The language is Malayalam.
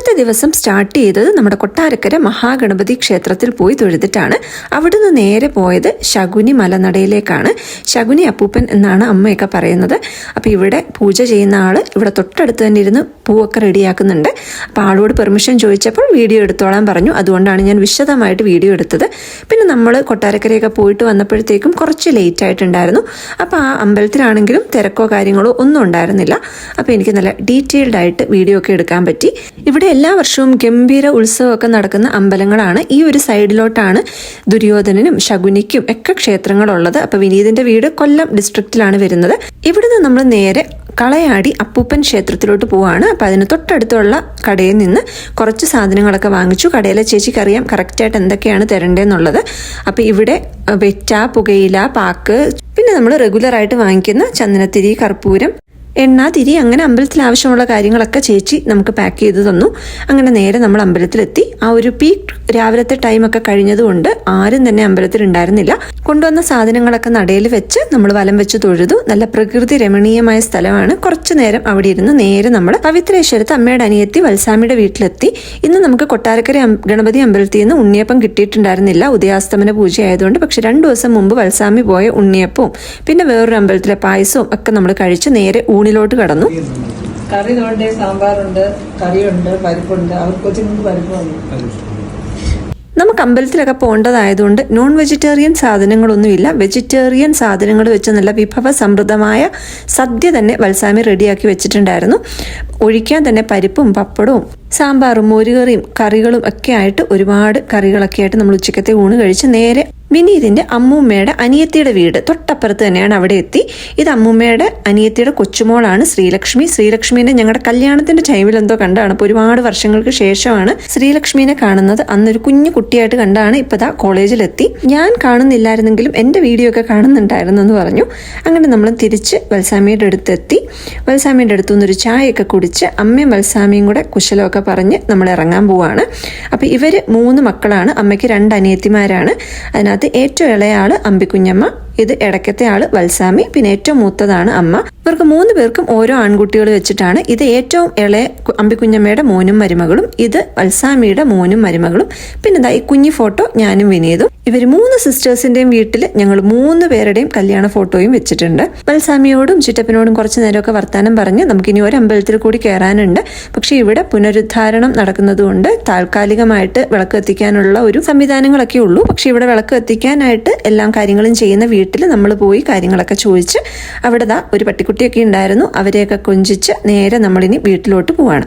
ഇന്നത്തെ ദിവസം സ്റ്റാർട്ട് ചെയ്തത് നമ്മുടെ കൊട്ടാരക്കര മഹാഗണപതി ക്ഷേത്രത്തിൽ പോയി തൊഴുതിട്ടാണ്. അവിടുന്ന് നേരെ പോയത് ശകുനി മലനടയിലേക്കാണ്. ശകുനി അപ്പൂപ്പൻ എന്നാണ് അമ്മയൊക്കെ പറയുന്നത്. അപ്പോൾ ഇവിടെ പൂജ ചെയ്യുന്ന ആള് ഇവിടെ തൊട്ടടുത്ത് തന്നെ ഇരുന്ന് പൂവൊക്കെ റെഡിയാക്കുന്നുണ്ട്. അപ്പോൾ ആളോട് പെർമിഷൻ ചോദിച്ചപ്പോൾ വീഡിയോ എടുത്തോളാൻ പറഞ്ഞു. അതുകൊണ്ടാണ് ഞാൻ വിശദമായിട്ട് വീഡിയോ എടുത്തത്. പിന്നെ നമ്മൾ കൊട്ടാരക്കരയൊക്കെ പോയിട്ട് വന്നപ്പോഴത്തേക്കും കുറച്ച് ലേറ്റ് ആയിട്ടുണ്ടായിരുന്നു. അപ്പോൾ ആ അമ്പലത്തിലാണെങ്കിലും തിരക്കോ കാര്യങ്ങളോ ഒന്നും ഉണ്ടായിരുന്നില്ല. അപ്പോൾ എനിക്ക് നല്ല ഡീറ്റെയിൽഡ് ആയിട്ട് വീഡിയോ ഒക്കെ എടുക്കാൻ പറ്റി. ഇവിടെ എല്ലാ വർഷവും ഗംഭീര ഉത്സവമൊക്കെ നടക്കുന്ന അമ്പലങ്ങളാണ്. ഈ ഒരു സൈഡിലോട്ടാണ് ദുര്യോധനനും ശകുനിക്കും ഒക്കെ ക്ഷേത്രങ്ങളുള്ളത്. അപ്പോൾ വിനീതിന്റെ വീട് കൊല്ലം ഡിസ്ട്രിക്റ്റിലാണ് വരുന്നത്. ഇവിടുന്ന് നമ്മൾ നേരെ കളയാടി അപ്പൂപ്പൻ ക്ഷേത്രത്തിലോട്ട് പോവാണ്. അപ്പം അതിന് തൊട്ടടുത്തുള്ള കടയിൽ നിന്ന് കുറച്ച് സാധനങ്ങളൊക്കെ വാങ്ങിച്ചു. കടയിലെ ചേച്ചിക്ക് അറിയാം കറക്റ്റായിട്ട് എന്തൊക്കെയാണ് തരേണ്ടതെന്നുള്ളത്. അപ്പം ഇവിടെ വെറ്റ, പുകയില, പാക്ക്, പിന്നെ നമ്മൾ റെഗുലറായിട്ട് വാങ്ങിക്കുന്ന ചന്ദനത്തിരി, കർപ്പൂരം, എണ്ണ, തിരി, അങ്ങനെ അമ്പലത്തിൽ ആവശ്യമുള്ള കാര്യങ്ങളൊക്കെ ചേച്ചി നമുക്ക് പാക്ക് ചെയ്ത് തന്നു. അങ്ങനെ നേരെ നമ്മൾ അമ്പലത്തിലെത്തി. ആ ഒരു പീക്ക് രാവിലത്തെ ടൈമൊക്കെ കഴിഞ്ഞതുകൊണ്ട് ആരും തന്നെ അമ്പലത്തിൽ ഉണ്ടായിരുന്നില്ല. കൊണ്ടുവന്ന സാധനങ്ങളൊക്കെ നടയിൽ വെച്ച് നമ്മൾ വലം വെച്ച് തൊഴുതു. നല്ല പ്രകൃതി രമണീയമായ സ്ഥലമാണ്. കുറച്ചു നേരം അവിടെ ഇരുന്ന് നേരെ നമ്മൾ പവിത്രേശ്വരത്ത് അമ്മയുടെ അനിയത്തി വത്സാമിയുടെ വീട്ടിലെത്തി. ഇന്ന് നമുക്ക് കൊട്ടാരക്കര ഗണപതി അമ്പലത്തിൽ നിന്ന് ഉണ്ണിയപ്പം കിട്ടിയിട്ടുണ്ടായിരുന്നില്ല, ഉദയാസ്തമന പൂജ ആയതുകൊണ്ട്. പക്ഷെ 2 ദിവസം മുമ്പ് വത്സാമി പോയ ഉണ്ണിയപ്പവും പിന്നെ വേറൊരു അമ്പലത്തിലെ പായസവും ഒക്കെ നമ്മൾ കഴിച്ച് നേരെ ഊണിലോട്ട് കടന്നു. കറി ഉണ്ട്, സാമ്പാറുണ്ട്, കറിയുണ്ട്, പരിപ്പുണ്ട്. അവർക്ക് കൊച്ചിന് പരിപ്പ് വന്നു. നമുക്ക് അമ്പലത്തിലൊക്കെ പോകേണ്ടതായതുകൊണ്ട് നോൺ വെജിറ്റേറിയൻ സാധനങ്ങളൊന്നുമില്ല. വെജിറ്റേറിയൻ സാധനങ്ങൾ വെച്ച് നല്ല വിഭവ സമൃദ്ധമായ സദ്യ തന്നെ വത്സാമി റെഡിയാക്കി വെച്ചിട്ടുണ്ടായിരുന്നു. ഒഴിക്കാൻ തന്നെ പരിപ്പും പപ്പടവും സാമ്പാറും മോരുകറിയും കറികളും ഒക്കെ ആയിട്ട് ഒരുപാട് കറികളൊക്കെ ആയിട്ട് നമ്മൾ ഉച്ചക്കത്തെ ഊണ് കഴിച്ച് നേരെ വിനീതിന്റെ അമ്മൂമ്മയുടെ അനിയത്തിയുടെ വീട് തൊട്ടപ്പുറത്ത് തന്നെയാണ്. അവിടെ എത്തി. ഇത് അമ്മൂമ്മയുടെ അനിയത്തിയുടെ കൊച്ചുമോളാണ് ശ്രീലക്ഷ്മി. ശ്രീലക്ഷ്മിനെ ഞങ്ങളുടെ കല്യാണത്തിന്റെ ടൈമിൽ എന്തോ കണ്ടാണ്. അപ്പോൾ ഒരുപാട് വർഷങ്ങൾക്ക് ശേഷമാണ് ശ്രീലക്ഷ്മിനെ കാണുന്നത്. അന്നൊരു കുഞ്ഞു കുട്ടിയായിട്ട് കണ്ടാണ്. ഇപ്പതാ കോളേജിലെത്തി. ഞാൻ കാണുന്നില്ലായിരുന്നെങ്കിലും എൻ്റെ വീഡിയോ ഒക്കെ കാണുന്നുണ്ടായിരുന്നു എന്ന് പറഞ്ഞു. അങ്ങനെ നമ്മൾ തിരിച്ച് വത്സാമിയുടെ അടുത്തെത്തി. വത്സാമിയുടെ അടുത്തു നിന്നൊരു ചായയൊക്കെ കുടിച്ച് അമ്മയും വത്സാമിയും കൂടെ കുശലമൊക്കെ പറഞ്ഞ് നമ്മൾ ഇറങ്ങാൻ പോവാണ്. അപ്പോൾ ഇവർ 3 മക്കളാണ്. അമ്മയ്ക്ക് 2 അനിയത്തിമാരാണ്. അതിനകത്ത് ഏറ്റവും ഇളയ ആള് അമ്പിക്കുഞ്ഞമ്മ, ഇത് ഇടയ്ക്കത്തെ ആള് വത്സാമി, പിന്നെ ഏറ്റവും മൂത്തതാണ് അമ്മ. ഇവർക്ക് 3 പേർക്കും ഓരോ ആൺകുട്ടികൾ വെച്ചിട്ടാണ്. ഇത് ഏറ്റവും ഇളയ അമ്പിക്കുഞ്ഞമ്മയുടെ മോനും മരുമകളും, ഇത് വത്സാമിയുടെ മോനും മരുമകളും. പിന്നെ ഈ കുഞ്ഞി ഫോട്ടോ ഞാനും വിനീതും. ഇവർ 3 സിസ്റ്റേഴ്സിന്റെയും വീട്ടിൽ ഞങ്ങൾ 3 പേരുടെയും കല്യാണ ഫോട്ടോയും വെച്ചിട്ടുണ്ട്. വത്സാമിയോടും ചിറ്റപ്പനോടും കുറച്ചു നേരമൊക്കെ വർത്താനം പറഞ്ഞ് നമുക്കിനി ഒരു അമ്പലത്തിൽ കൂടി കയറാനുണ്ട്. പക്ഷെ ഇവിടെ പുനരുദ്ധാരണം നടക്കുന്നതുകൊണ്ട് താൽക്കാലികമായിട്ട് വിളക്ക് എത്തിക്കാനുള്ള ഒരു സംവിധാനങ്ങളൊക്കെ ഉള്ളൂ. പക്ഷെ ഇവിടെ വിളക്ക് എത്തിക്കാനായിട്ട് എല്ലാം കാര്യങ്ങളും ചെയ്യുന്ന വീട്ടിൽ നമ്മൾ പോയി കാര്യങ്ങളൊക്കെ ചോദിച്ച് അവിടെ ഒരു പട്ടിക്കുട്ടിയൊക്കെ ഉണ്ടായിരുന്നു. അവരെയൊക്കെ കൊഞ്ചിച്ച് നേരെ നമ്മളിനി വീട്ടിലോട്ട് പോവാണ്.